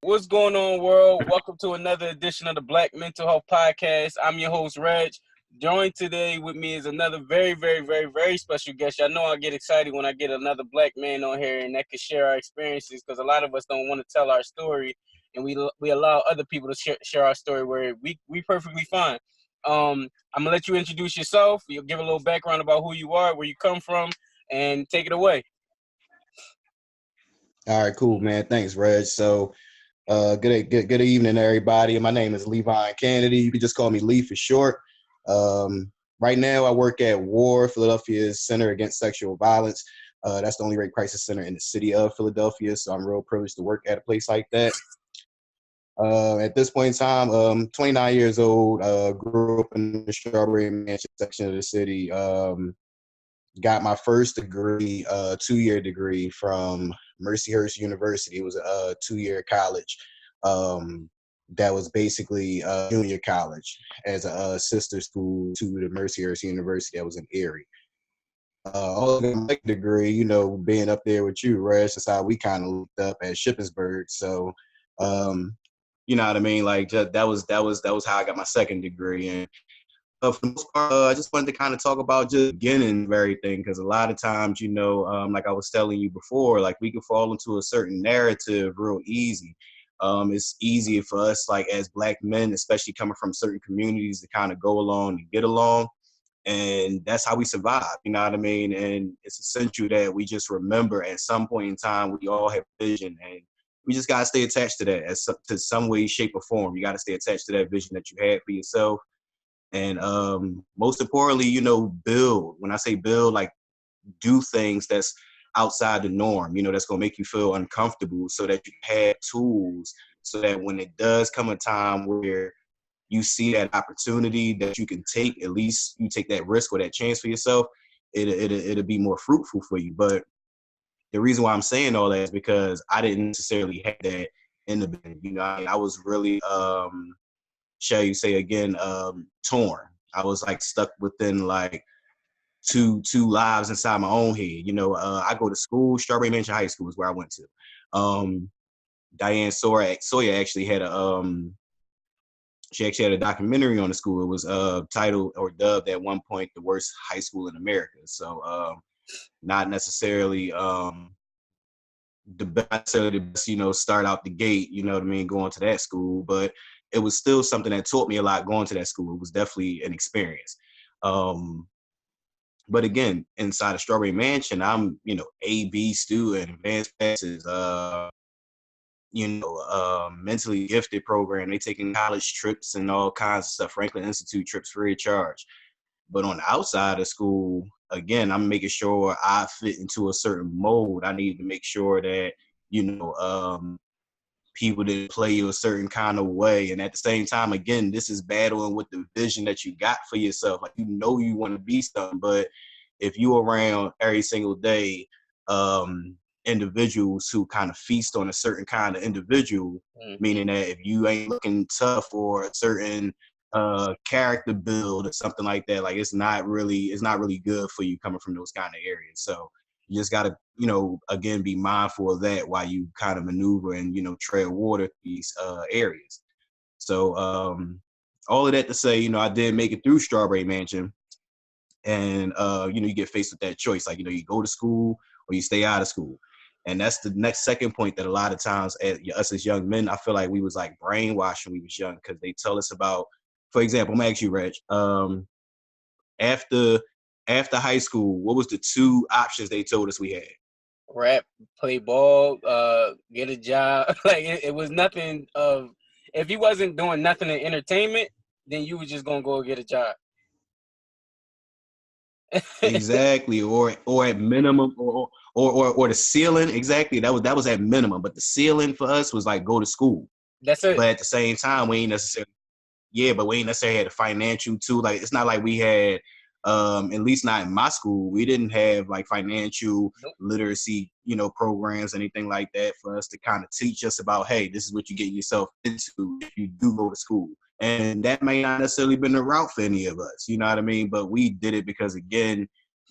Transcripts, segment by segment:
What's going on, world? Welcome to another edition of the Black Mental Health Podcast. I'm your host, Reg. Joined today with me is another very special guest. I know I get excited when I get another black man on here and that can share our experiences, because a lot of us don't want to tell our story, and we allow other people to share our story where we perfectly fine. I'm gonna let you introduce yourself. You'll give a little background about who you are, where you come from, and take it away. All right, cool, man. Thanks, Reg. So, good evening, everybody. My name is Levone Cannady. You can just call me Lee for short. Right now, I work at WAR, Philadelphia's Center Against Sexual Violence. That's the only rape crisis center in the city of Philadelphia, so I'm real privileged to work at a place like that. At this point in time, 29 years old, grew up in the Strawberry Mansion section of the city. Got my first degree, 2-year degree from Mercyhurst University. It was a 2-year college that was basically a junior college as a sister school to the Mercyhurst University that was in Erie. Also, my degree, being up there with you, Reg, that's how we kind of looked up at Shippensburg. So, you know what I mean? Like, that was how I got my second degree. And for the most part, I just wanted to kind of talk about just beginning of everything, because a lot of times, like I was telling you before, like we can fall into a certain narrative real easy. It's easier for us, like as black men, especially coming from certain communities, to kind of go along and get along. And that's how we survive, you know what I mean? And it's essential that we just remember at some point in time, we all have vision, and we just got to stay attached to that to some way, shape, or form. You got to stay attached to that vision that you had for yourself. And most importantly, build. When I say build, like do things that's outside the norm, that's going to make you feel uncomfortable, so that you have tools, so that when it does come a time where you see that opportunity that you can take, at least you take that risk or that chance for yourself, it'll be more fruitful for you. But the reason why I'm saying all that is because I didn't necessarily have that in the beginning. I was really shall you say again, torn. I was like stuck within like two lives inside my own head. I go to school, Strawberry Mansion High School is where I went to. Diane Sawyer actually had a documentary on the school. It was titled or dubbed at one point the worst high school in America. So not necessarily the best, start out the gate, going to that school, but it was still something that taught me a lot going to that school. It was definitely an experience. But again, inside of Strawberry Mansion, I'm, A-B student, advanced passes, mentally gifted program. They taking college trips and all kinds of stuff, Franklin Institute trips free of charge. But on the outside of school, again, I'm making sure I fit into a certain mold. I need to make sure that, people didn't play you a certain kind of way. And at the same time, again, this is battling with the vision that you got for yourself. Like, you want to be something, but if you around every single day, individuals who kind of feast on a certain kind of individual, meaning that if you ain't looking tough or a certain character build or something like that, like it's not really good for you coming from those kind of areas. So you just got to, again, be mindful of that while you kind of maneuver and, tread water these areas. So all of that to say, I did make it through Strawberry Mansion. And, you get faced with that choice. Like, you go to school or you stay out of school. And that's the next second point, that a lot of times us as young men, I feel like we was like brainwashed when we was young, because they tell us about, for example, I'm going to ask you, Reg, after high school, what was the 2 options they told us we had? Rap, play ball, get a job. Like it was nothing of, if you wasn't doing nothing in entertainment, then you were just gonna go get a job. Exactly, or at minimum, or the ceiling. Exactly, that was at minimum. But the ceiling for us was like go to school. That's it. But at the same time, we ain't necessarily had the financial too. Like, it's not like we had, at least not in my school, we didn't have like financial literacy, programs, anything like that for us to kind of teach us about, hey, this is what you get yourself into if you do go to school. And that may not necessarily been the route for any of us, you know what I mean? But we did it because, again,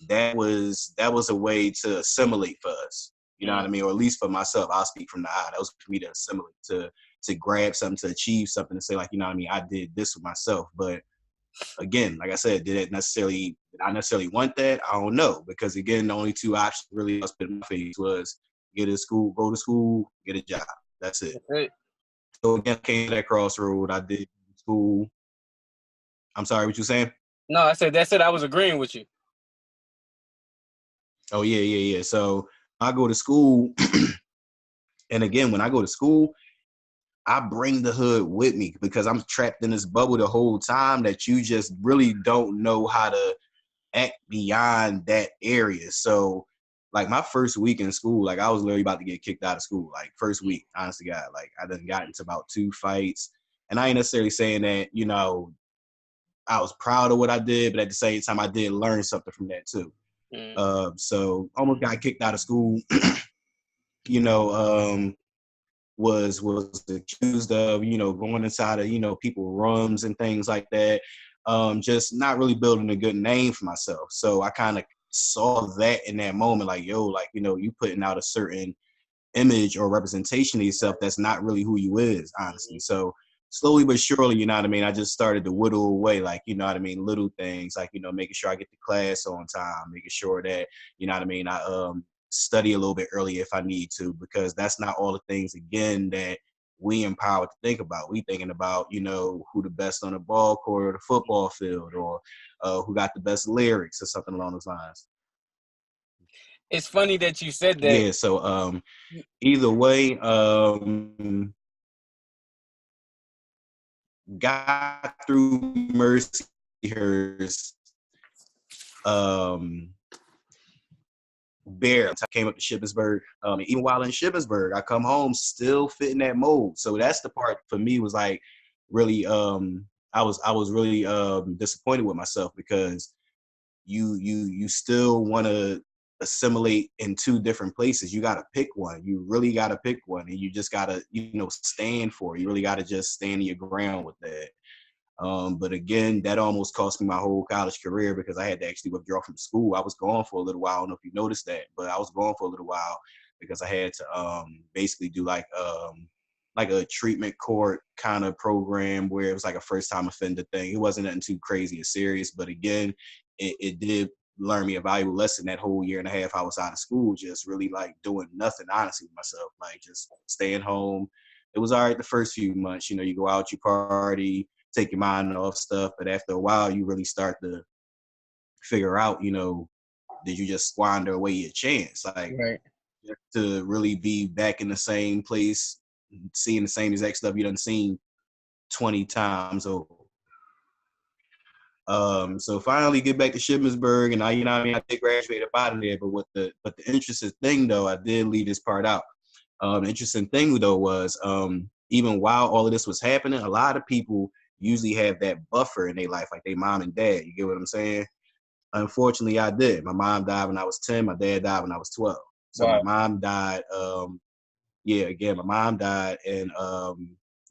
that was a way to assimilate for us. You know what I mean? Or at least for myself, I'll speak from the I. That was for me to assimilate, to grab something, to achieve something, to say like, you know what I mean, I did this with myself. But again, like I said, did I necessarily want that? I don't know, because again, the only two options really I was putting in my face was get a school, go to school, get a job. That's it. That's it. So again, I came to that crossroad. I did school. I'm sorry, what you saying? No, I said that's it. I was agreeing with you. Oh yeah. So I go to school, and again, when I go to school, I bring the hood with me because I'm trapped in this bubble the whole time that you just really don't know how to act beyond that area. So like my first week in school, like I was literally about to get kicked out of school. Like first week, honestly, God, like I done got into about 2 fights. And I ain't necessarily saying that, you know, I was proud of what I did, but at the same time, I did learn something from that too. So almost got kicked out of school, you know, was accused of, you know, going inside of, you know, people's rooms and things like that. Just not really building a good name for myself. So I kind of saw that in that moment, like, yo, like, you know, you putting out a certain image or representation of yourself that's not really who you is, honestly. So slowly but surely, you know what I mean, I just started to whittle away, like, you know what I mean, little things, like, you know, making sure I get to class on time, making sure that, you know what I mean, I study a little bit earlier if I need to, because that's not all the things, again, that we empowered to think about. We thinking about, you know, who the best on the ball court or the football field, or who got the best lyrics or something along those lines. It's funny that you said that. Yeah, so either way, got through Mercyhurst, um, bare. I came up to Shippensburg. Even while in Shippensburg, I come home still fitting that mold. So that's the part for me was like really, I was really disappointed with myself, because you still want to assimilate in two different places. You got to pick one. You really got to pick one, and you just got to, you know, stand for it. You really got to just stand your ground with that. But again, that almost cost me my whole college career, because I had to actually withdraw from school. I was gone for a little while. I don't know if you noticed that, but I was gone for a little while because I had to basically do like a treatment court kind of program where it was like a first time offender thing. It wasn't nothing too crazy or serious, but again, it did learn me a valuable lesson. That whole year and a half I was out of school, just really like doing nothing, honestly, with myself, like just staying home. It was all right the first few months. You know, you go out, you party, take your mind off stuff. But after a while, you really start to figure out, you know, did you just squander away your chance? Like, Right. to really be back in the same place, seeing the same exact stuff you done seen 20 times over. So finally get back to Shippensburg, and you know what I mean, I did graduate up out of there. But the interesting thing though, I did leave this part out. The interesting thing though was, even while all of this was happening, a lot of people usually have that buffer in their life, like their mom and dad. You get what I'm saying? Unfortunately, I did. My mom died when I was 10. My dad died when I was 12. So my Wow. mom died. Yeah, again, my mom died, and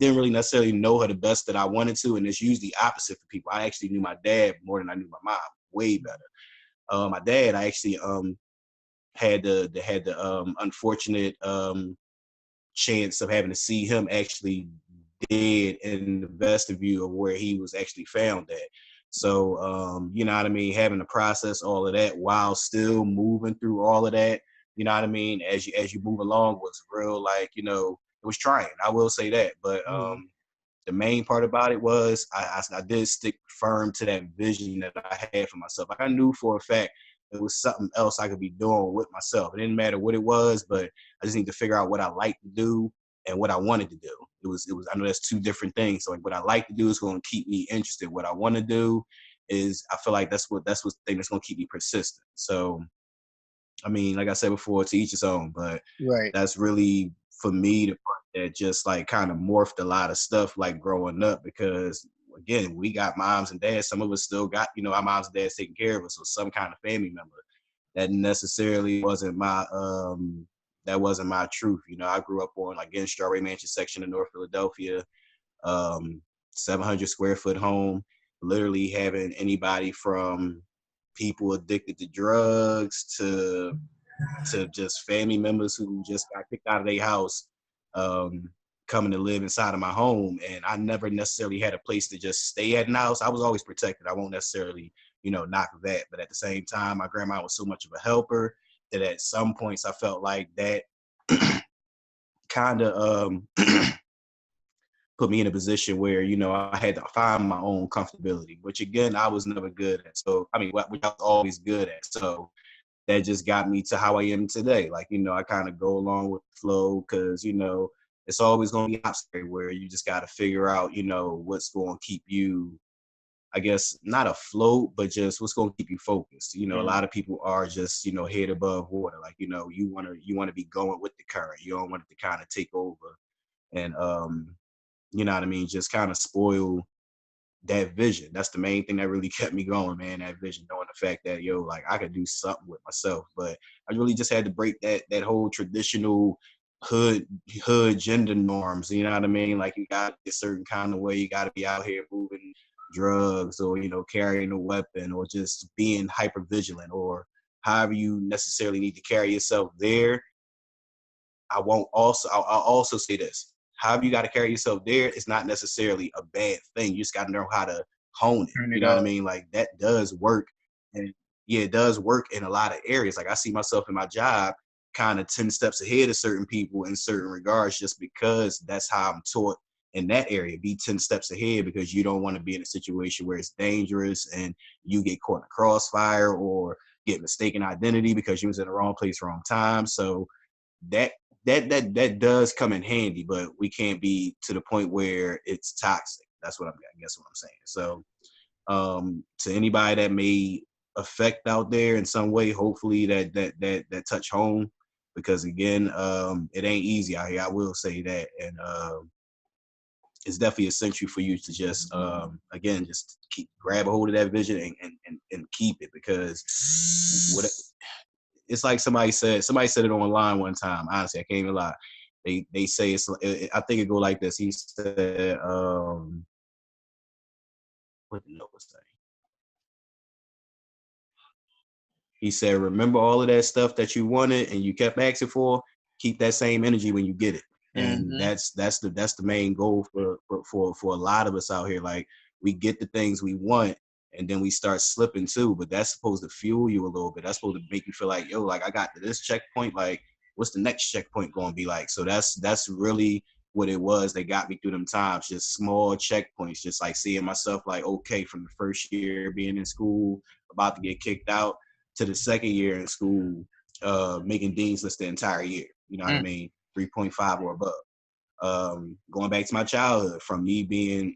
didn't really necessarily know her the best that I wanted to. And it's usually opposite for people. I actually knew my dad more than I knew my mom, way better. My dad, I actually had the unfortunate chance of having to see him actually dead in the vestibule of where he was actually found at. So, you know what I mean, having to process all of that while still moving through all of that, you know what I mean, as you move along, was real, like, you know, it was trying. I will say that. But the main part about it was I did stick firm to that vision that I had for myself. I knew for a fact it was something else I could be doing with myself. It didn't matter what it was, but I just need to figure out what I like to do and what I wanted to do. It was. I know that's two different things. So like, what I like to do is going to keep me interested. What I want to do is, I feel like that's what the thing that's going to keep me persistent. So, I mean, like I said before, to each his own, but Right. that's really for me the part that just like kind of morphed a lot of stuff like growing up, because again, we got moms and dads. Some of us still got, you know, our moms and dads taking care of us, or some kind of family member. That necessarily wasn't my that wasn't my truth. You know, I grew up on, like, in Strawberry Mansion section in North Philadelphia, um, 700 square foot home, literally having anybody from people addicted to drugs to to just family members who just got kicked out of their house, coming to live inside of my home. And I never necessarily had a place to just stay at in the house. I was always protected. I won't necessarily, knock that. But at the same time, my grandma was so much of a helper that at some points I felt like that kind of put me in a position where, I had to find my own comfortability, which again, I was never good at. So, which I was always good at. So that just got me to how I am today. Like, I kind of go along with the flow because, it's always going to be an obstacle where you just got to figure out, what's going to keep you, I guess, not afloat, but just what's going to keep you focused. A lot of people are just, head above water. Like, you want to be going with the current. You don't want it to kind of take over and, you know what I mean, just kind of spoil that vision. That's the main thing that really kept me going, man. That vision, knowing the fact that, like I could do something with myself. But I really just had to break that whole traditional hood gender norms. You know what I mean? Like you got to be a certain kind of way. You got to be out here moving drugs or, carrying a weapon or just being hyper vigilant or however you necessarily need to carry yourself there. I'll also say this. However you got to carry yourself there, it's not necessarily a bad thing. You just got to know how to hone it. You know what I mean? Like that does work. And yeah, it does work in a lot of areas. Like I see myself in my job kind of 10 steps ahead of certain people in certain regards just because that's how I'm taught in that area. Be 10 steps ahead because you don't want to be in a situation where it's dangerous and you get caught in a crossfire or get mistaken identity because you was in the wrong place, wrong time. So that does come in handy, but we can't be to the point where it's toxic. That's what I guess what I'm saying. So to anybody that may affect out there in some way, hopefully that touch home, because again, it ain't easy out here. I will say that. And it's definitely essential for you to just again just grab a hold of that vision and keep it, because what it's like somebody said it online one time. Honestly, I can't even lie. They say I think it go like this. He said, what the note was saying? He said, remember all of that stuff that you wanted and you kept asking for. Keep that same energy when you get it. And that's the main goal for a lot of us out here. Like we get the things we want, and then we start slipping too. But that's supposed to fuel you a little bit. That's supposed to make you feel like, yo, like I got to this checkpoint. Like, what's the next checkpoint going to be like? So that's really what it was that got me through them times. Just small checkpoints. Just like seeing myself like, okay, from the first year being in school, about to get kicked out, to the second year in school, making dean's list the entire year. You know what I mean? 3.5 or above. Going back to my childhood, from me being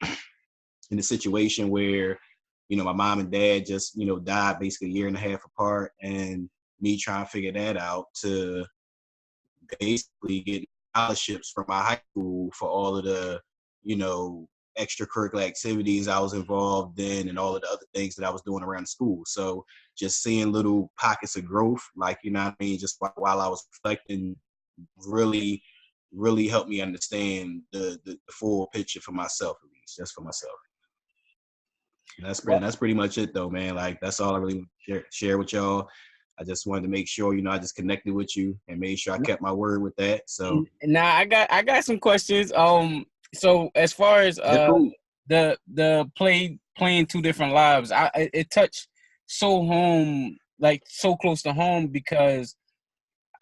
in a situation where, my mom and dad just, died basically a year and a half apart, and me trying to figure that out, to basically getting scholarships from my high school for all of the, extracurricular activities I was involved in and all of the other things that I was doing around school. So just seeing little pockets of growth, like, you know what I mean, just while I was reflecting, really, really helped me understand the full picture for myself, at least, just for myself. And that's pretty much it though, man. Like that's all I really want to share with y'all. I just wanted to make sure, I just connected with you and made sure I kept my word with that. So now I got some questions. So as far as cool. the playing two different lives, it touched so home, like so close to home, because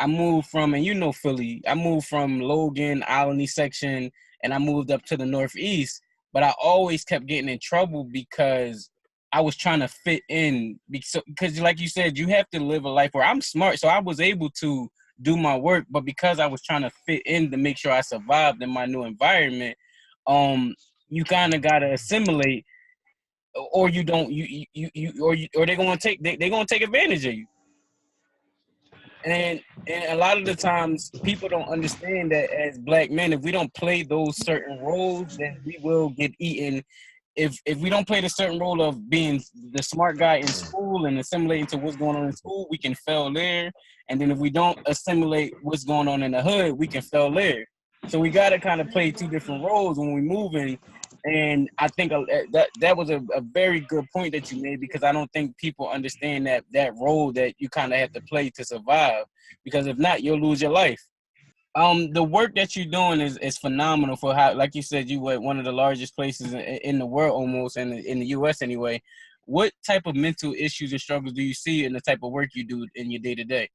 I moved from, and Philly, I moved from Logan, Alany section, and I moved up to the Northeast. But I always kept getting in trouble because I was trying to fit in. Because like you said, you have to live a life where I'm smart. So I was able to do my work, but because I was trying to fit in to make sure I survived in my new environment, you kind of got to assimilate, or you don't, or they're going to they're going to take advantage of you. And a lot of the times people don't understand that as black men, if we don't play those certain roles, then we will get eaten. If we don't play the certain role of being the smart guy in school and assimilating to what's going on in school, we can fail there. And then if we don't assimilate what's going on in the hood, we can fail there. So we got to kind of play two different roles when we're moving. And I think that was a very good point that you made, because I don't think people understand that role that you kind of have to play to survive. Because if not, you'll lose your life. The work that you're doing is phenomenal for how, like you said, you were one of the largest places in the world, almost in the U.S. anyway. What type of mental issues and struggles do you see in the type of work you do in your day to day?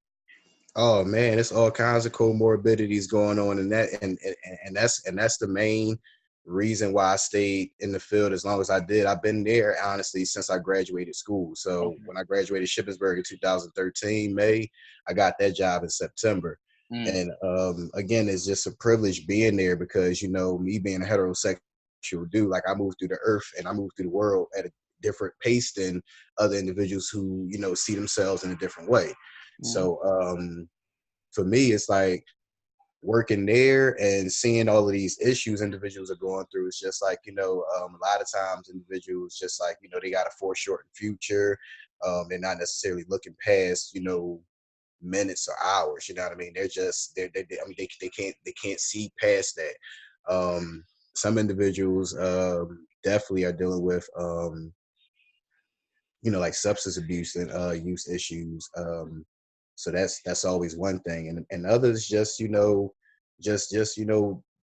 Oh man, it's all kinds of comorbidities going on, and that's the main reason why I stayed in the field as long as I did. I've been there honestly since I graduated school. So Okay. when I graduated Shippensburg in 2013 May, I got that job in September. Mm. And again, it's just a privilege being there because me being a heterosexual dude, like I moved through the earth and I moved through the world at a different pace than other individuals who see themselves in a different way. Mm. So for me, it's like working there and seeing all of these issues individuals are going through. It's just like, a lot of times individuals just like, they got a foreshortened future. They're not necessarily looking past, minutes or hours. You know what I mean? They're just, I mean, they can't see past that. Some individuals definitely are dealing with, like substance abuse and use issues. So that's always one thing, and others just just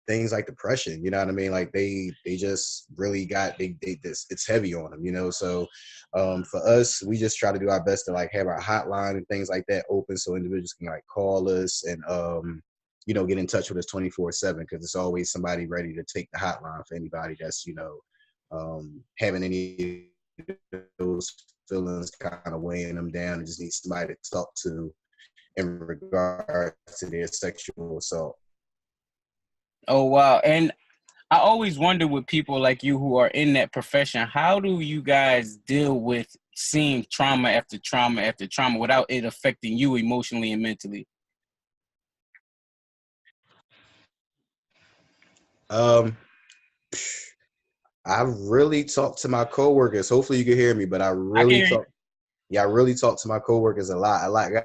things like depression. You know what I mean? Like they just really got they this it's heavy on them. So for us, we just try to do our best to like have our hotline and things like that open so individuals can like call us and get in touch with us 24/7 because it's always somebody ready to take the hotline for anybody that's having any those feelings kind of weighing them down and just need somebody to talk to in regards to their sexual assault. Oh wow! And I always wonder with people like you who are in that profession, how do you guys deal with seeing trauma after trauma after trauma without it affecting you emotionally and mentally? Um, I really talk to my coworkers. Hopefully you can hear me, but I I can really hear you. talk. Yeah, I really talk to my coworkers a lot. I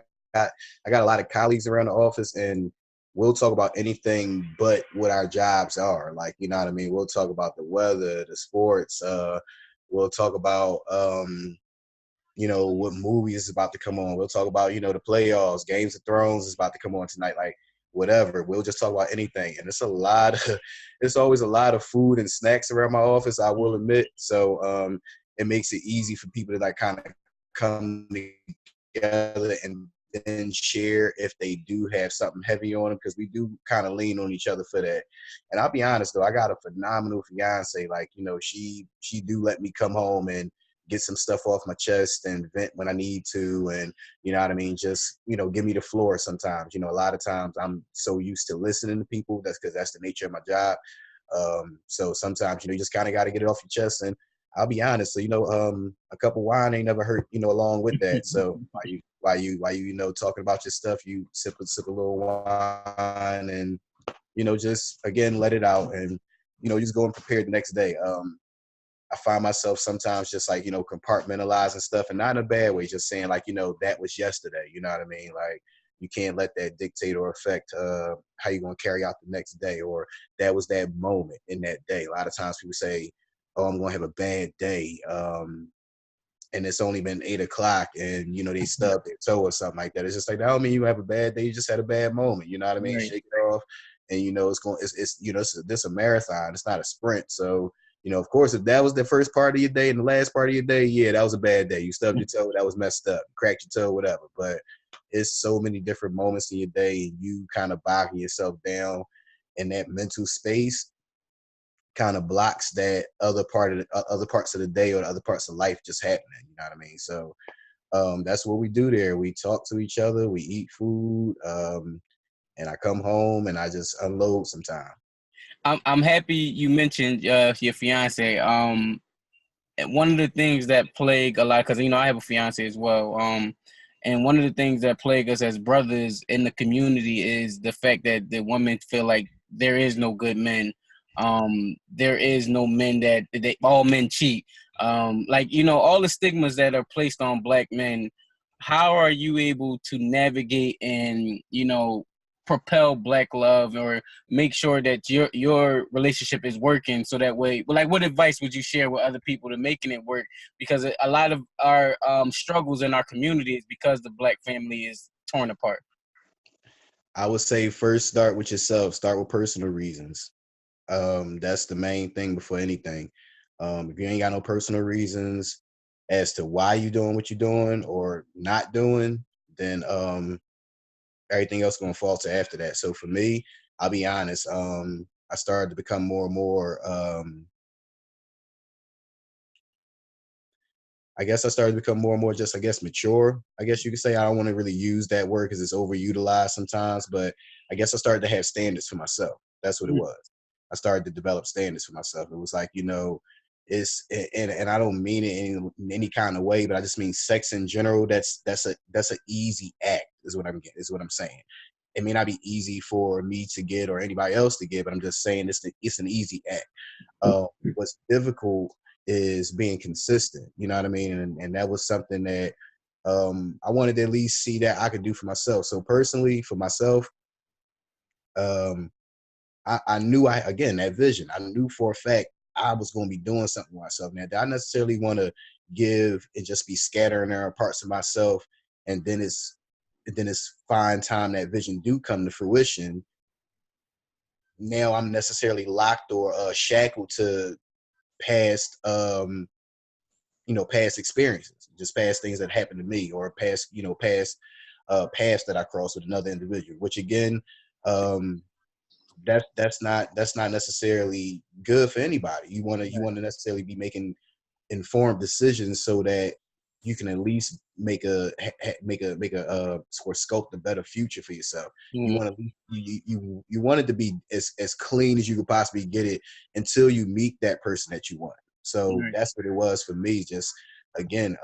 got a lot of colleagues around the office, and we'll talk about anything but what our jobs are. Like, you know what I mean? We'll talk about the weather, the sports. We'll talk about what movie is about to come on. We'll talk about, the playoffs, Games of Thrones is about to come on tonight, like whatever. We'll just talk about anything. And it's always a lot of food and snacks around my office, I will admit. So it makes it easy for people to like kind of come together and then share if they do have something heavy on them, because we do kind of lean on each other for that. And I'll be honest though, I got a phenomenal fiance. Like, she do let me come home and get some stuff off my chest and vent when I need to. And you know what I mean? Just, give me the floor sometimes. A lot of times I'm so used to listening to people. That's because that's the nature of my job. So sometimes, you just kind of got to get it off your chest. And I'll be honest, so, a cup of wine ain't never hurt, along with that. So while you talking about your stuff, you sip a little wine and, just again, let it out and, just go and prepare the next day. I find myself sometimes just like, compartmentalizing stuff, and not in a bad way, just saying like, that was yesterday. You know what I mean? Like, you can't let that dictate or affect how you're going to carry out the next day, or that was that moment in that day. A lot of times people say, oh, I'm going to have a bad day. And it's only been 8 o'clock and, they stubbed their toe or something like that. It's just like, that don't mean you have a bad day. You just had a bad moment. You know what I mean? Right. Shake it off. And, it's a marathon. It's not a sprint. So, of course, if that was the first part of your day and the last part of your day, yeah, that was a bad day. You stubbed your toe. That was messed up. Cracked your toe, whatever. But it's so many different moments in your day, and you kind of bogging yourself down in that mental space kind of blocks that other parts of the day or the other parts of life just happening. You know what I mean? So that's what we do there. We talk to each other, we eat food, and I come home and I just unload sometime. I'm happy you mentioned your fiance. One of the things that plague a lot, because I have a fiance as well. And one of the things that plague us as brothers in the community is the fact that the women feel like there is no good men. There is no men that all men cheat. All the stigmas that are placed on black men. How are you able to navigate and propel black love or make sure that your relationship is working so that way, like, what advice would you share with other people to making it work? Because a lot of our struggles in our community is because the black family is torn apart. I would say first start with yourself. Start with personal reasons. That's the main thing before anything. If you ain't got no personal reasons as to why you doing what you're doing or not doing, then everything else gonna falter after that. So for me, I'll be honest. I started to become more and more. I guess I started to become more and more just, I guess, mature. I guess you could say I don't want to really use that word because it's overutilized sometimes, but I guess I started to have standards for myself. That's what it was. I started to develop standards for myself. It was like, it's and I don't mean it in any kind of way, but I just mean sex in general. That's an easy act, is what I'm saying. It may not be easy for me to get or anybody else to get, but I'm just saying it's an easy act. What's difficult is being consistent. You know what I mean? And that was something that I wanted to at least see that I could do for myself. So personally, for myself, um, I knew again, that vision. I knew for a fact I was going to be doing something with myself. Now, did I necessarily want to give and just be scattering there parts of myself, and then it's fine time that vision do come to fruition. Now I'm necessarily locked or shackled to past past experiences, just past things that happened to me, or past paths that I crossed with another individual, which again, um that's not necessarily good for anybody. You want to necessarily be making informed decisions so that you can at least make a or sculpt a better future for yourself. You Mm-hmm. want to you want it to be as clean as you could possibly get it until you meet that person that you want. So Right. that's what it was for me. Just again,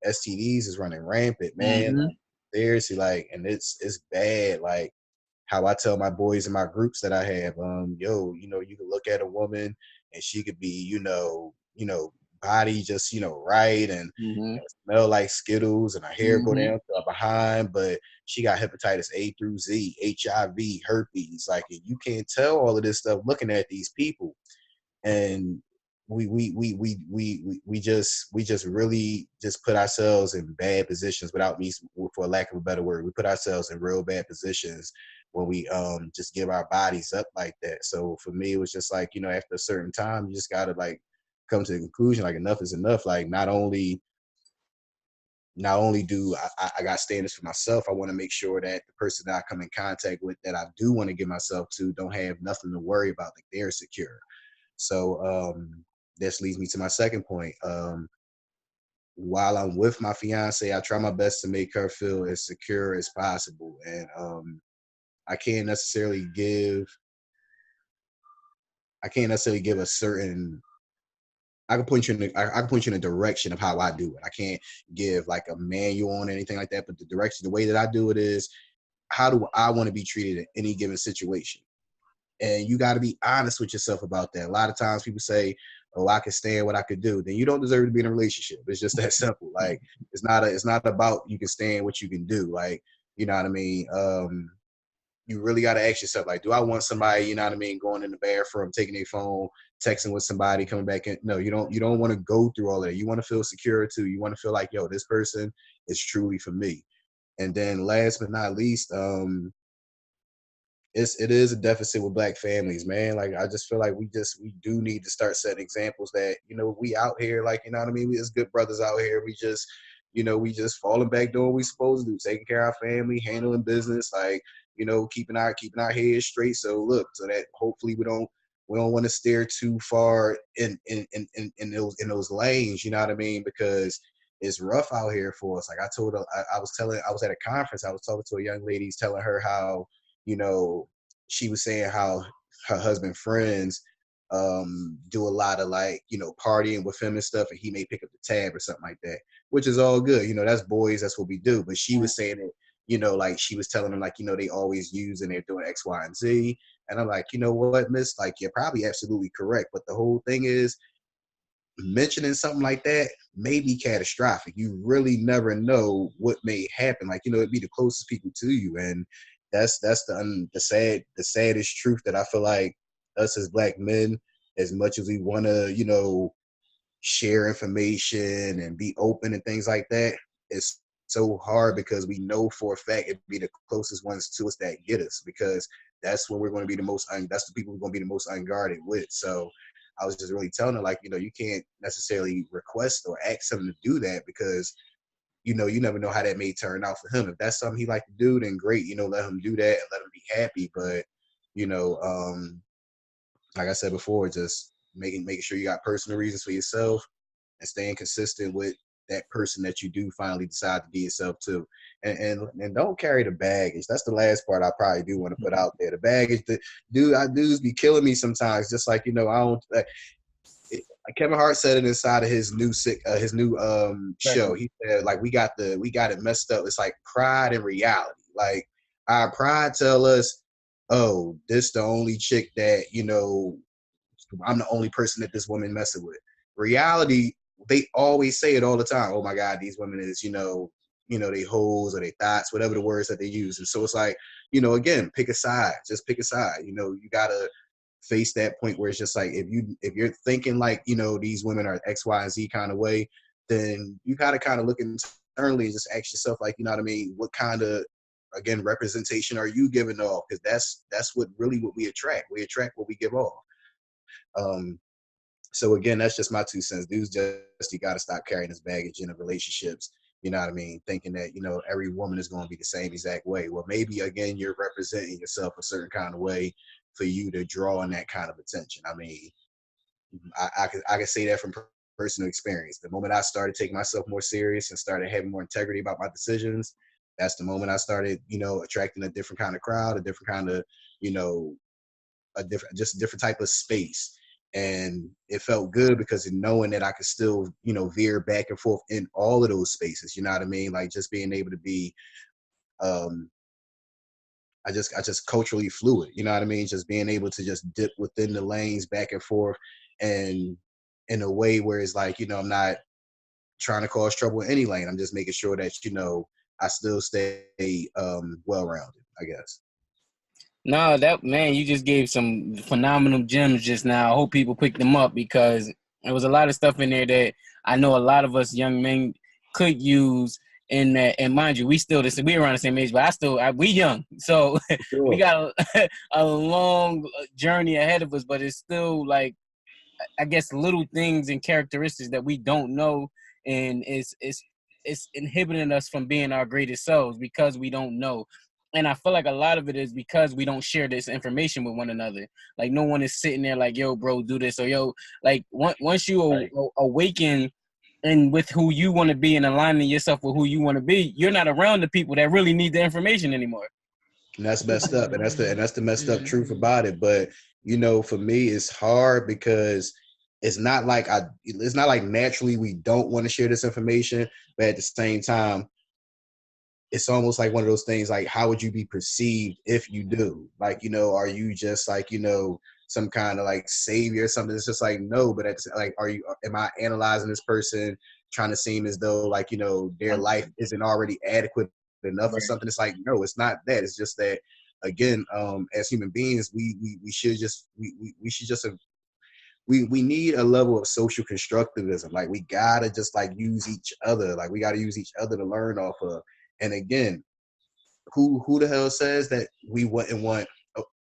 STDs is running rampant, man. Mm-hmm. Like, seriously, like, and it's bad. Like, how I tell my boys in my groups that I have, you can look at a woman and she could be, body just, right, and Mm-hmm. smell like Skittles, and her hair go Mm-hmm. down to her behind, but she got hepatitis A through Z, HIV, herpes. Like, you can't tell all of this stuff looking at these people. And we just really just put ourselves in bad positions, without me, for lack of a better word, we put ourselves in real bad positions when we just give our bodies up like that. So for me, it was just like, after a certain time, you just gotta like come to the conclusion, like, enough is enough. Like, not only do I got standards for myself, I want to make sure that the person that I come in contact with, that I do want to give myself to, don't have nothing to worry about, like they're secure. So this leads me to my second point. While I'm with my fiance, I try my best to make her feel as secure as possible, and I can't necessarily give a certain. I can point you I can point you in a direction of how I do it. I can't give like a manual on anything like that, but the way that I do it is, how do I want to be treated in any given situation? And you got to be honest with yourself about that. A lot of times people say, "Oh, I can stand what I could do." Then you don't deserve to be in a relationship. It's just that simple. Like, it's not about you can stand what you can do. Like, you know what I mean? You really got to ask yourself, like, do I want somebody, you know what I mean, going in the bathroom, taking their phone, texting with somebody, coming back in? No, you don't. You don't want to go through all that. You want to feel secure too. You want to feel like, yo, this person is truly for me. And then last but not least, it is a deficit with black families, man. Like, I just feel like we do need to start setting examples that, we out here, like, you know what I mean, we as good brothers out here, we just falling back doing what we supposed to do, taking care of our family, handling business, like, keeping our heads straight. So look, so that hopefully we don't want to steer too far in those lanes, you know what I mean? Because it's rough out here for us. Like, I was at a conference, I was talking to a young lady, telling her how, you know, she was saying how her husband friends do a lot of, like, partying with him and stuff, and he may pick up the tab or something like that, which is all good. That's boys, that's what we do. But she was saying it, like, she was telling them, like, they always use and they're doing X, Y, and Z. And I'm like, you know what, miss, like, you're probably absolutely correct. But the whole thing is, mentioning something like that may be catastrophic. You really never know what may happen. Like, it'd be the closest people to you. And that's the saddest truth that I feel like us as black men, as much as we want to, share information and be open and things like that, it's so hard because we know for a fact it'd be the closest ones to us that get us, because that's when we're going to be the most that's the people we're going to be the most unguarded with. So I was just really telling her, like, you can't necessarily request or ask him to do that, because you never know how that may turn out for him. If that's something he like to do, then great, let him do that and let him be happy. But you know, like I said before, just making sure you got personal reasons for yourself and staying consistent with that person that you do finally decide to be yourself to. And don't carry the baggage. That's the last part I probably do want to put out there. The baggage, dudes be killing me sometimes. Just like, I don't. Like Kevin Hart said it inside of his new show. He said, like, we got it messed up. It's like pride and reality. Like, our pride tell us, oh, this the only chick that, I'm the only person that this woman messing with. Reality, they always say it all the time. Oh my God, these women is, they hoes or they thoughts, whatever the words that they use. And so it's like, again, pick a side. Just pick a side. You gotta face that point where it's just like, if you're thinking like, these women are X, Y, and Z kind of way, then you gotta kind of look internally and just ask yourself, like, you know what I mean, what kind of, again, representation are you giving off? Because that's what we attract. We attract what we give off. So again, that's just my 2 cents. Dudes, you got to stop carrying this baggage into relationships. You know what I mean? Thinking that, every woman is going to be the same exact way. Well, maybe, again, you're representing yourself a certain kind of way for you to draw in that kind of attention. I mean, I can say that from personal experience. The moment I started taking myself more serious and started having more integrity about my decisions, that's the moment I started, attracting a different kind of crowd, a different kind of, just a different type of space. And it felt good because of knowing that I could still, veer back and forth in all of those spaces. You know what I mean? Like, just being able to be, I just culturally fluid. You know what I mean? Just being able to just dip within the lanes back and forth, and in a way where it's like, I'm not trying to cause trouble in any lane. I'm just making sure that, I still stay well-rounded, I guess. No, that man, you just gave some phenomenal gems just now. I hope people pick them up, because there was a lot of stuff in there that I know a lot of us young men could use. And mind you, we around the same age, but we young, so we Sure. got a long journey ahead of us. But it's still like, I guess, little things and characteristics that we don't know, and it's inhibiting us from being our greatest selves because we don't know. And I feel like a lot of it is because we don't share this information with one another. Like, no one is sitting there like, yo, bro, do this, or yo, like, once you awaken and with who you want to be and aligning yourself with who you want to be, you're not around the people that really need the information anymore. And that's messed up, and that's the messed up truth about it. But for me, it's hard because it's not like naturally we don't want to share this information, but at the same time, it's almost like one of those things, like, how would you be perceived if you do? Like, are you just like, some kind of like savior or something? It's just like, no, but it's like, am I analyzing this person, trying to seem as though, like, their life isn't already adequate enough or something? It's like, no, it's not that. It's just that, again, as human beings, we should just, we should just, we need a level of social constructivism. Like, we gotta just like use each other. Like, we gotta use each other to learn off of. And again, who the hell says that somebody wouldn't want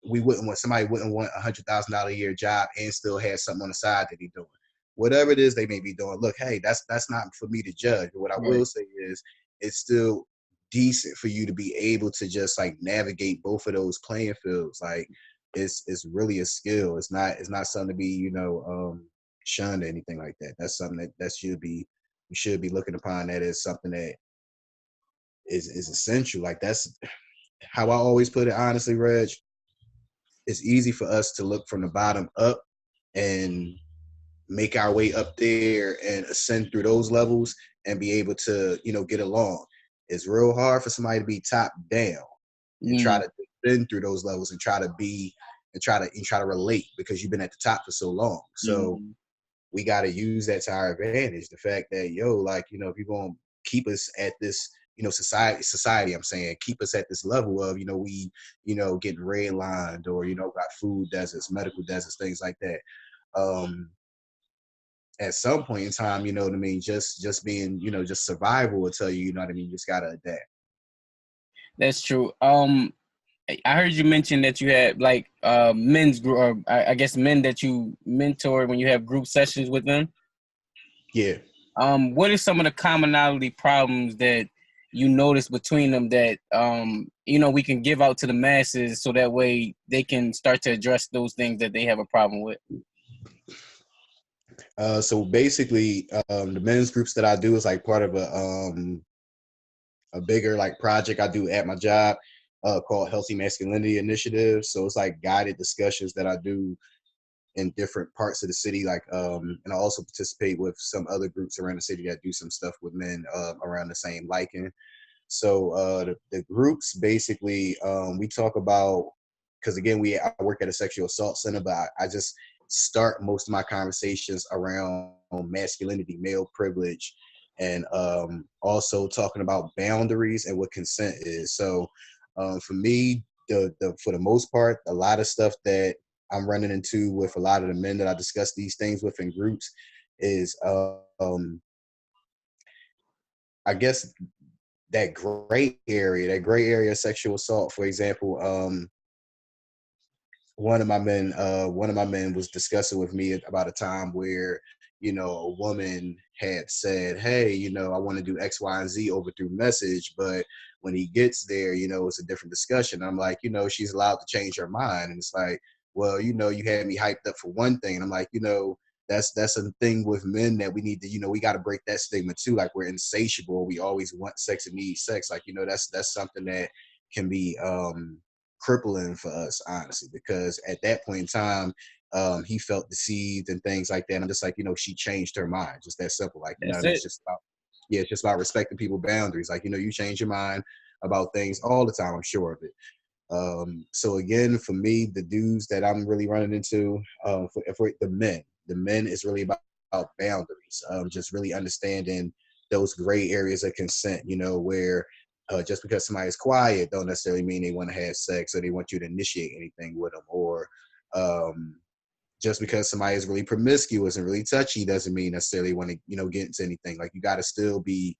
$100,000 a year job and still have something on the side that they're doing? Whatever it is they may be doing. Look, hey, that's not for me to judge. But what I will say is, it's still decent for you to be able to just like navigate both of those playing fields. Like, it's really a skill. It's not something to be, shunned or anything like that. That's something that you should be looking upon that as something that is essential. Like, that's how I always put it, honestly, Reg. It's easy for us to look from the bottom up and make our way up there and ascend through those levels and be able to, get along. It's real hard for somebody to be top down and try to ascend through those levels and try to relate, because you've been at the top for so long. So we got to use that to our advantage. The fact that, like, if you're going to keep us at this society, I'm saying, keep us at this level of, we, getting redlined, or, got food deserts, medical deserts, things like that. At some point in time, you know what I mean, just being, just survival will tell you, you know what I mean, you just gotta adapt. That's true. I heard you mention that you had like men's group, or I guess men that you mentor when you have group sessions with them. Yeah. What are some of the commonality problems that you notice between them that we can give out to the masses so that way they can start to address those things that they have a problem with? So basically, the men's groups that I do is like part of a bigger like project I do at my job, called Healthy Masculinity Initiative. So it's like guided discussions that I do in different parts of the city, like, and I also participate with some other groups around the city that do some stuff with men around the same liking. So the groups basically, we talk about, because again, I work at a sexual assault center, but I just start most of my conversations around masculinity, male privilege, and also talking about boundaries and what consent is. So for me, for the most part, a lot of stuff that I'm running into with a lot of the men that I discuss these things with in groups is, I guess, that gray area of sexual assault. For example, one of my men was discussing with me about a time where, a woman had said, hey, I want to do X, Y, and Z over through message, but when he gets there, it's a different discussion. I'm like, she's allowed to change her mind. And it's like, well, you had me hyped up for one thing. And I'm like, that's a thing with men that we need to, we got to break that stigma too. Like, we're insatiable. We always want sex and need sex. Like, that's something that can be crippling for us, honestly, because at that point in time, he felt deceived and things like that. And I'm just like, she changed her mind. Just that simple. Like, That's it's it. just about, yeah, it's just about respecting people's boundaries. Like, you change your mind about things all the time. I'm sure of it. So again, for me, the dudes that I'm really running into, for the men is really about boundaries. Just really understanding those gray areas of consent, where just because somebody's quiet don't necessarily mean they want to have sex or they want you to initiate anything with them, or um, just because somebody is really promiscuous and really touchy doesn't mean necessarily want to, get into anything. Like, you got to still be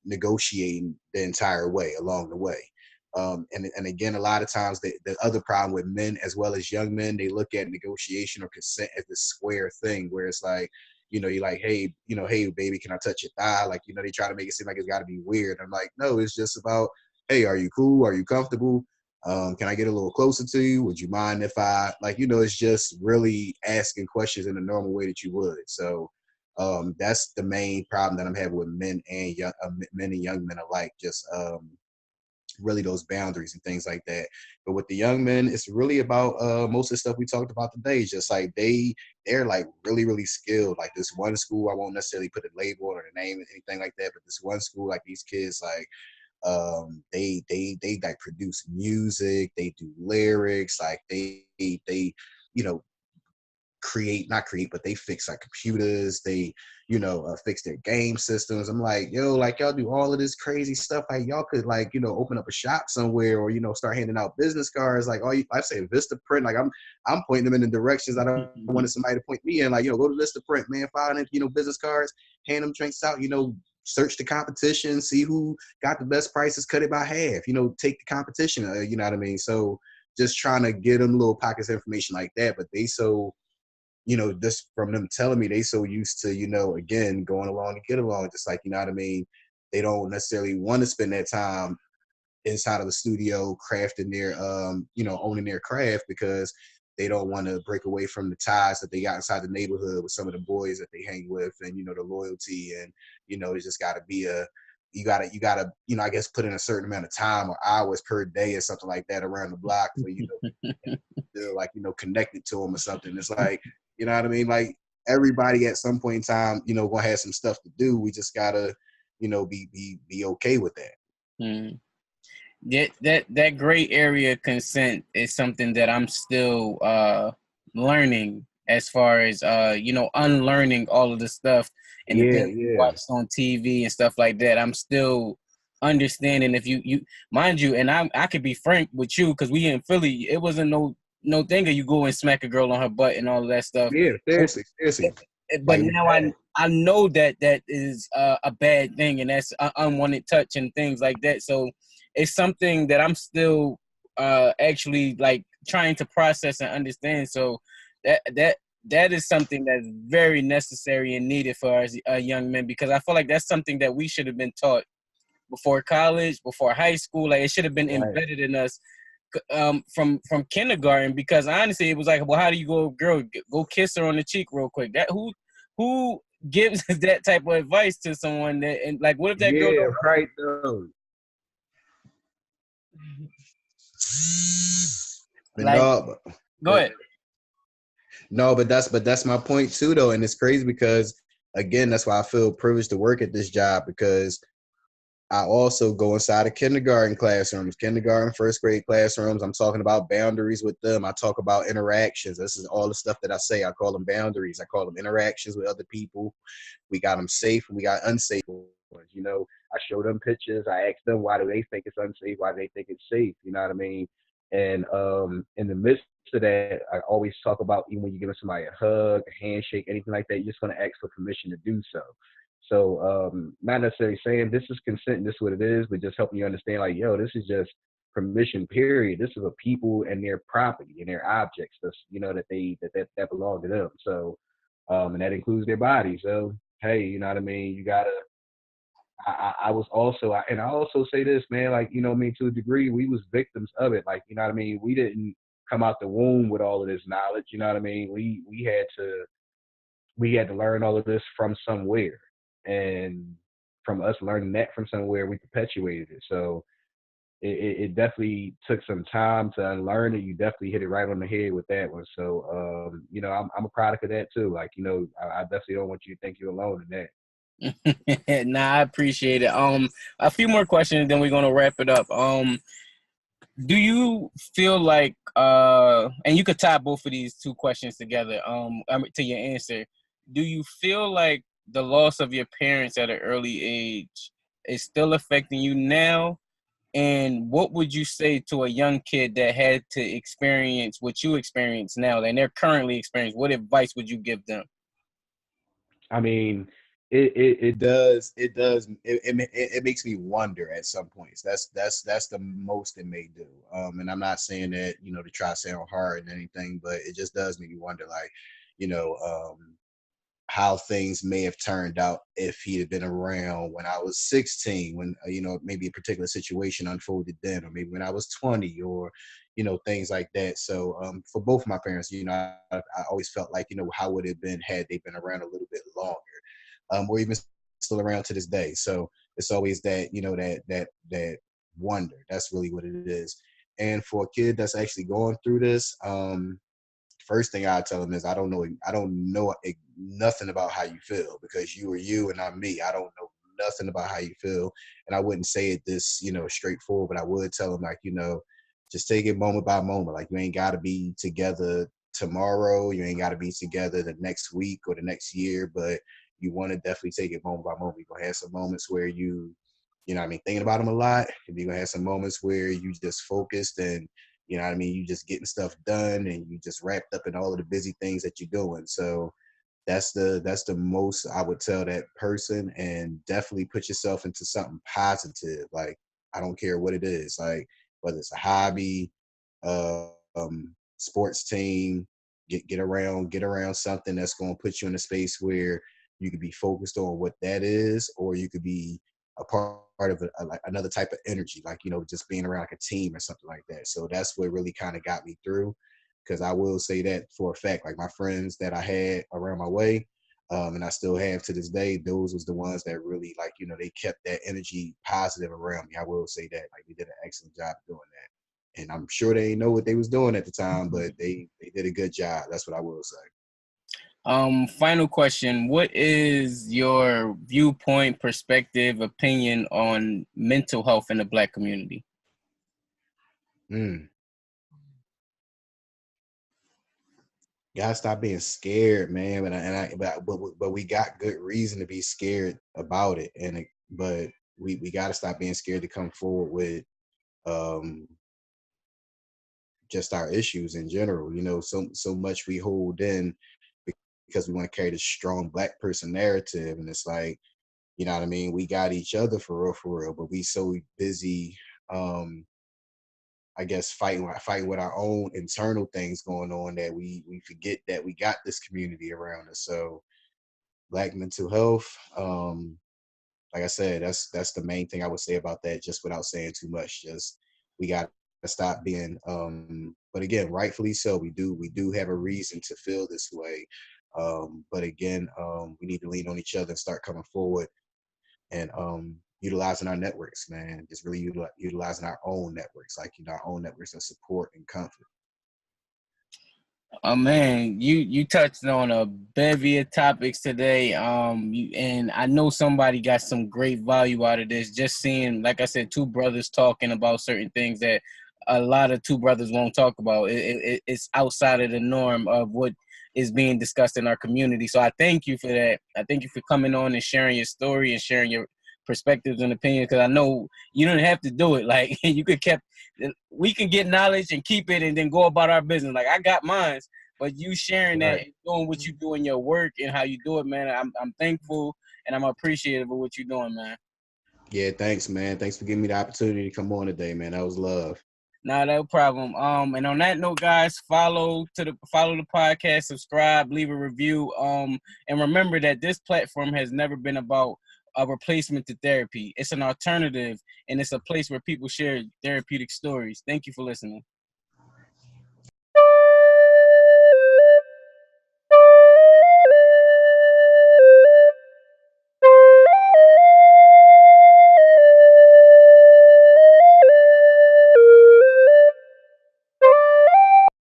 negotiating the entire way along the way. And again, a lot of times the other problem with men as well as young men, they look at negotiation or consent as this square thing where it's like, you're like, hey, hey, baby, can I touch your thigh? Like, they try to make it seem like it's got to be weird. I'm like, no, it's just about, hey, are you cool? Are you comfortable? Can I get a little closer to you? Would you mind if I, like, it's just really asking questions in a normal way that you would. So that's the main problem that I'm having with men and young men alike. Just really those boundaries and things like that. But with the young men, it's really about most of the stuff we talked about today. Just like they're like really, really skilled. Like, this one school, I won't necessarily put a label or a name or anything like that, but this one school, like, these kids, like, they like produce music, they do lyrics, like they you know not create, but they fix like computers, they fix their game systems. I'm like, yo, like, y'all do all of this crazy stuff, like, y'all could, like, open up a shop somewhere, or start handing out business cards. Like, I say Vista Print, like, I'm pointing them in the directions I don't want somebody to point me in. Like, go to Vista Print, man, find it, business cards, hand them drinks out, search the competition, see who got the best prices, cut it by half, take the competition, you know what I mean? So just trying to get them little pockets of information like that. But they so, just from them telling me, they so used to, again, going along to get along, just like, you know what I mean? They don't necessarily want to spend that time inside of the studio crafting their, owning their craft, because they don't want to break away from the ties that they got inside the neighborhood with some of the boys that they hang with, and, the loyalty. And, it's just got to be you gotta, I guess, put in a certain amount of time or hours per day or something like that around the block for, feel like, connected to them or something. It's like, you know what I mean? Like, everybody at some point in time, gonna have some stuff to do. We just gotta, be okay with that. Mm. That gray area consent is something that I'm still learning, as far as unlearning all of the stuff and the Yeah, things we yeah. watched on TV and stuff like that. I'm still understanding. If you mind you, and I could be frank with you because we in Philly, it wasn't no thing of you go and smack a girl on her butt and all of that stuff. Yeah, seriously. But Like it was now bad. I know that is a bad thing, and that's unwanted touch and things like that. So it's something that I'm still actually like trying to process and understand. So that is something that's very necessary and needed for us young men, because I feel like that's something that we should have been taught before college, before high school. Like it should have been Right. embedded in us from kindergarten. Because honestly, it was like, well, how do you go, girl, go kiss her on the cheek real quick? That who gives that type of advice to someone that, and like, what if that girl Yeah, don't want right though. it? But Like, no, go ahead. no, but that's my point too though. And it's crazy because again, that's why I feel privileged to work at this job, because I also go inside of kindergarten classrooms, kindergarten, first grade classrooms. I'm talking about boundaries with them. I talk about interactions. This is all the stuff that I say. I call them boundaries. I call them interactions with other people. We got them safe and we got unsafe ones. I show them pictures. I ask them, why do they think it's unsafe? Why do they think it's safe? You know what I mean? And in the midst of that, I always talk about, even when you're giving somebody a hug, a handshake, anything like that, you're just going to ask for permission to do so. So not necessarily saying this is consent, this is what it is, but just helping you understand, like, yo, this is just permission, period. This is a people and their property and their objects that's, that belong to them. So and that includes their body. So hey, you know what I mean? You gotta I was also and I also say this, man, like, I mean, to a degree, we was victims of it. Like, you know what I mean? We didn't come out the womb with all of this knowledge, you know what I mean? We had to learn all of this from somewhere. And from us learning that from somewhere, we perpetuated it. So it definitely took some time to unlearn it. You definitely hit it right on the head with that one. So, I'm a product of that too. Like, I definitely don't want you to think you're alone in that. Nah, I appreciate it. A few more questions, then we're gonna wrap it up. Do you feel like and you could tie both of these two questions together to your answer. Do you feel like the loss of your parents at an early age is still affecting you now? And what would you say to a young kid that had to experience what you experience now and they're currently experiencing? What advice would you give them? I mean, it makes me wonder at some points. That's the most it may do. And I'm not saying that, to try to sound hard and anything, but it just does make me wonder, like, you know, um, how things may have turned out if he had been around when I was 16, when, maybe a particular situation unfolded then, or maybe when I was 20, or, things like that. So for both of my parents, I always felt like, how would it have been had they been around a little bit longer, or even still around to this day. So it's always that, that wonder. That's really what it is. And for a kid that's actually going through this, first thing I tell them is I don't know nothing about how you feel, because you are you and I'm me. I don't know nothing about how you feel, and I wouldn't say it this straightforward, but I would tell them, like, just take it moment by moment. Like, you ain't got to be together tomorrow, you ain't got to be together the next week or the next year, but you want to definitely take it moment by moment. You're gonna have some moments where you know what I mean, thinking about them a lot, and you're gonna have some moments where you just focused and you know what I mean? You just getting stuff done and you just wrapped up in all of the busy things that you're doing. So that's the most I would tell that person, and definitely put yourself into something positive. Like, I don't care what it is, like whether it's a hobby, sports team, get around something that's going to put you in a space where you could be focused on what that is, or you could be a part of like another type of energy, like, just being around like a team or something like that. So that's what really kind of got me through, because I will say that for a fact, like my friends that I had around my way, and I still have to this day, those was the ones that really, like, they kept that energy positive around me. I will say that, like, they did an excellent job doing that, and I'm sure they didn't know what they was doing at the time, but they did a good job. That's what I will say. Final question. What is your viewpoint, perspective, opinion on mental health in the Black community? Mm. Gotta stop being scared, man. But we got good reason to be scared about it, but we got to stop being scared to come forward with um, just our issues in general. You know, so much we hold in because we want to carry this strong Black person narrative, and it's like, you know what I mean? We got each other for real, but we so busy, I guess, fighting with our own internal things going on that we forget that we got this community around us. So Black mental health, like I said, that's the main thing I would say about that, just without saying too much. Just we got to stop being, but again, rightfully so. We do have a reason to feel this way. But again, we need to lean on each other and start coming forward and utilizing our networks, man. Just really utilizing our own networks, like, you know, our own networks of support and comfort. Oh man, you touched on a bevy of topics today. And I know somebody got some great value out of this. Just seeing, like I said, two brothers talking about certain things that a lot of two brothers won't talk about. It's outside of the norm of what is being discussed in our community. So I thank you for that. I thank you for coming on and sharing your story and sharing your perspectives and opinions. Because I know you didn't have to do it. Like you could kept. We can get knowledge and keep it, and then go about our business. Like I got mine. But you sharing that Right. and doing what you do in your work and how you do it, man, I'm thankful and I'm appreciative of what you're doing, man. Yeah, thanks, man. Thanks for giving me the opportunity to come on today, man. That was love. Nah, no problem. And on that note, guys, follow the podcast, subscribe, leave a review. And remember that this platform has never been about a replacement to therapy. It's an alternative, and it's a place where people share therapeutic stories. Thank you for listening.